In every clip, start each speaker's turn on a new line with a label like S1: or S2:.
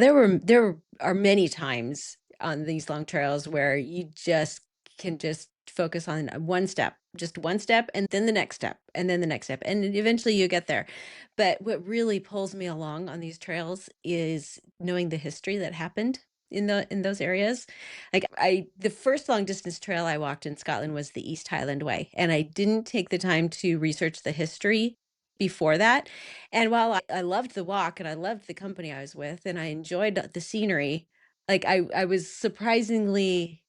S1: There are many times on these long trails where you just can just focus on one step, just one step, and then the next step, and then the next step, and then eventually you get there. But what really pulls me along on these trails is knowing the history that happened in those areas. Like the first long distance trail I walked in Scotland was the East Highland Way, and I didn't take the time to research the history before that. And while I loved the walk and I loved the company I was with and I enjoyed the scenery, like I was surprisingly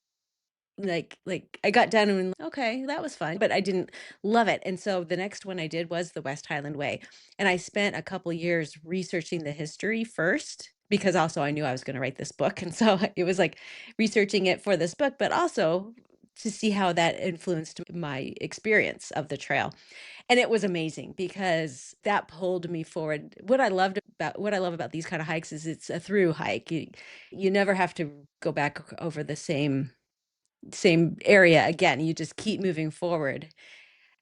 S1: like I got done and okay, that was fun, but I didn't love it. And so the next one I did was the West Highland Way. And I spent a couple years researching the history first because also I knew I was going to write this book. And so it was like researching it for this book, but also to see how that influenced my experience of the trail. And it was amazing because that pulled me forward. What I love about these kind of hikes is it's a through hike. You never have to go back over the same area again. You just keep moving forward.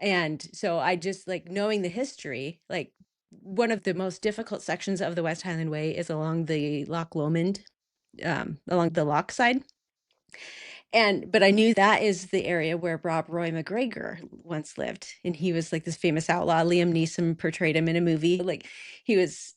S1: And so I just like knowing the history, like one of the most difficult sections of the West Highland Way is along the Loch Lomond, along the loch side. But I knew that is the area where Rob Roy McGregor once lived, and he was, like, this famous outlaw. Liam Neeson portrayed him in a movie, like, he was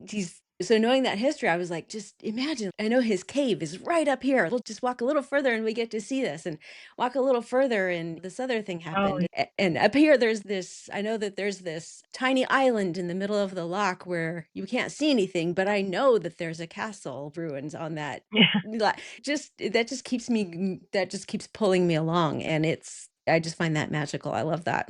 S1: he's so knowing that history, I was like, "Just imagine, I know his cave is right up here. We'll just walk a little further and we get to see this, and walk a little further and this other thing
S2: Oh,
S1: happened." And up here, I know that there's this tiny island in the middle of the loch where you can't see anything, but I know that there's a castle ruins on that
S2: yeah.
S1: just that just keeps me that just keeps pulling me along, and I just find that magical. I love that.